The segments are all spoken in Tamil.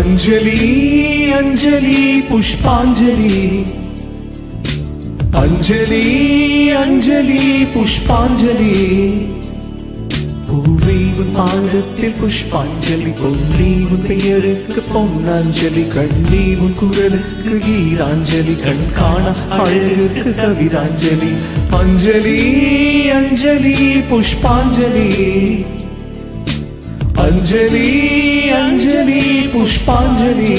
अंजलि अंजलि पुष्पांजलि अंजलि अंजलि पुष्पांजलि பூவே உன் பாதத்தில் புஷ்பாஞ்சலி பொன்னி உன் பெயருக்கு பொன்னாஞ்சலி கண்ணி உன் குரலுக்கு கீதாஞ்சலி கண் காண அழகுக்கு கவிதாஞ்சலி அஞ்சலி அஞ்சலி புஷ்பாஞ்சலி अंजलि अंजलि पुष्पांजलि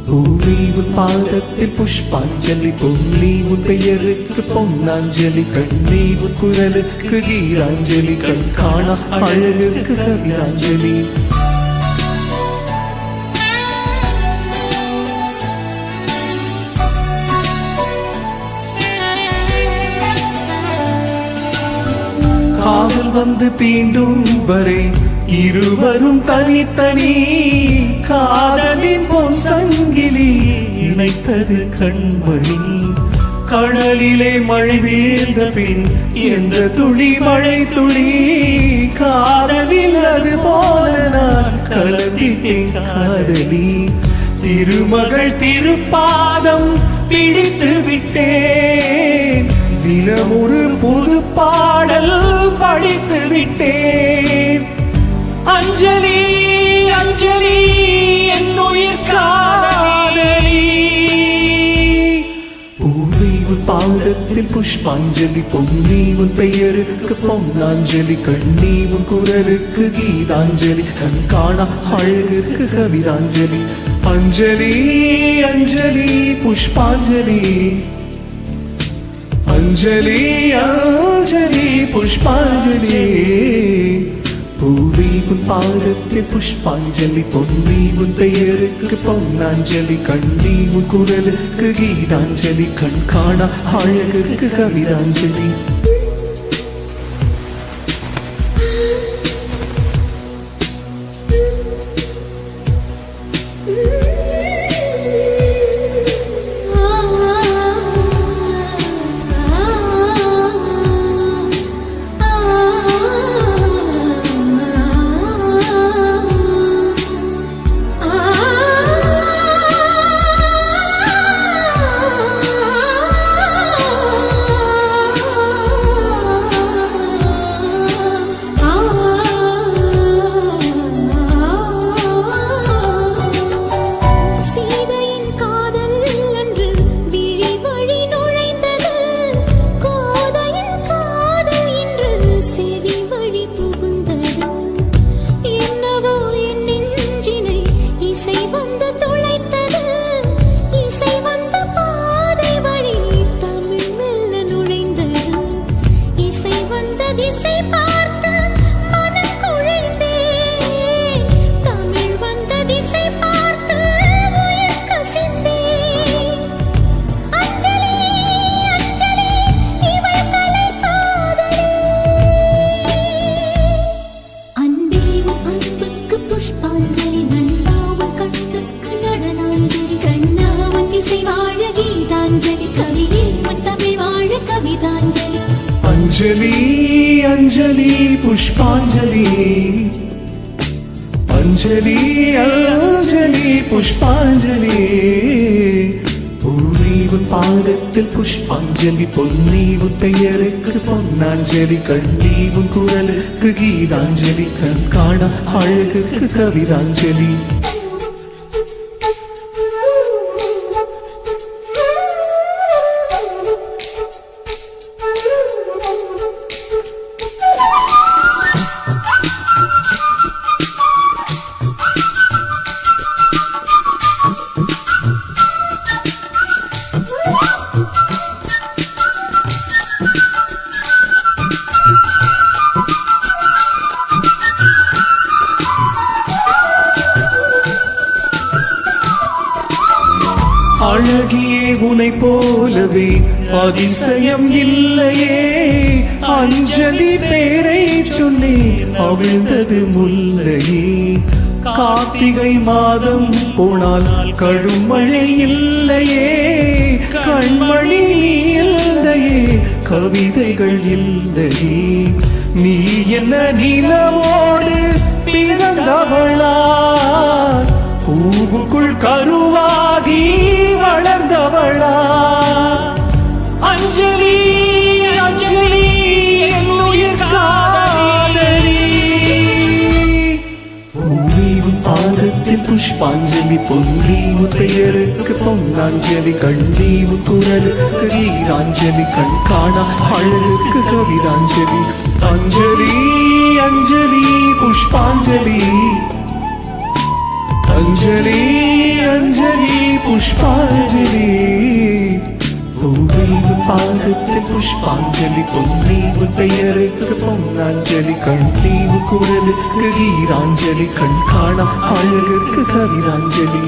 பூவே உன் பாதத்தில் புஷ்பாஞ்சலி பொன்னி உன் பெயருக்கு பொன்னாஞ்சலி கண்ணி உன் குரலுக்கு கீதாஞ்சலி கண் காண அழகுக்கு கவிதாஞ்சலி காதல் வந்து தீண்டும் வரை இருவரும் தனித்தனி காதலின் பொன் சங்கிலி இணைத்தது கண்மணி கடலிலே மழை வீழ்ந்த பின் எந்த துளி மழை துளி காதலில் அது போல நான் கலந்திட்டேன் காதலி திருமகள் திருப்பாதம் பிடித்து விட்டேன் தினம் ஒரு புது பாடல் படித்து விட்டேன் अंजलि अंजलि என் உயிர் காதலி பூவே உன் பாதத்தில் புஷ்பாஞ்சலி பொன்னி உன் பெயருக்கு பொன்னாஞ்சலி கண்ணி உன் குரலுக்கு கீதாஞ்சலி கண் காண அழகுக்கு கவிதாஞ்சலி अंजलि अंजलि पुष्पांजलि अंजलि अंजलि पुष्पांजलि பூவே உன் பாதத்தில் புஷ்பாஞ்சலி பொன்னி உன் பெயருக்கு பொன்னாஞ்சலி கண்ணி உன் குரலுக்கு கீதாஞ்சலி கண் காண அழகுக்கு கவிதாஞ்சலி अंजलि अंजलि पुष्पांजलि अंजलि अंजलि पुष्पांजलि பூவே உன் பாதத்தில் புஷ்பாஞ்சலி பொன்னி உன் பெயருக்கு பொன்னாஞ்சலி கண்ணி உன் குரலுக்கு கீதாஞ்சலி கண் காண அழகுக்கு கவிதாஞ்சலி அழகியே உனை போலவே அதிசயம் இல்லையே அஞ்சலி பேரை சொன்னேன் அவிழ்ந்தது முல்லையே கார்த்திகை மாதம் போனால் கழுமழை இல்லையே கண்மணி இல்லையே கவிதைகள் இல்லையே. நீ என்ன நிலவோடு பிறந்தவளா, பூவுக்குள் கருவாகி வளர்ந்தவளா? அஞ்சலி அஞ்சலி என் உயிர் காதலி. பூமி உன் பாதத்தில் புஷ்பாஞ்சலி, பொன்னி உன் பெயருக்கு பொன்னாஞ்சலி, கண்ணி உன் குரலுக்கு கீதாஞ்சலி, கண் காணா அழகுக்கு கவிதாஞ்சலி. அஞ்சலி அஞ்சலி புஷ்பாஞ்சலி, அஞ்சலி அஞ்சலி புஷ்பாஞ்சலி. பூமி உன் பாதத்தில் புஷ்பாஞ்சலி, பொன்னி உன் பெயருக்கு பொன்னாஞ்சலி, கண்ணி உன் குரலுக்கு கீதாஞ்சலி, கண் காணா அழகுக்கு கவிதாஞ்சலி.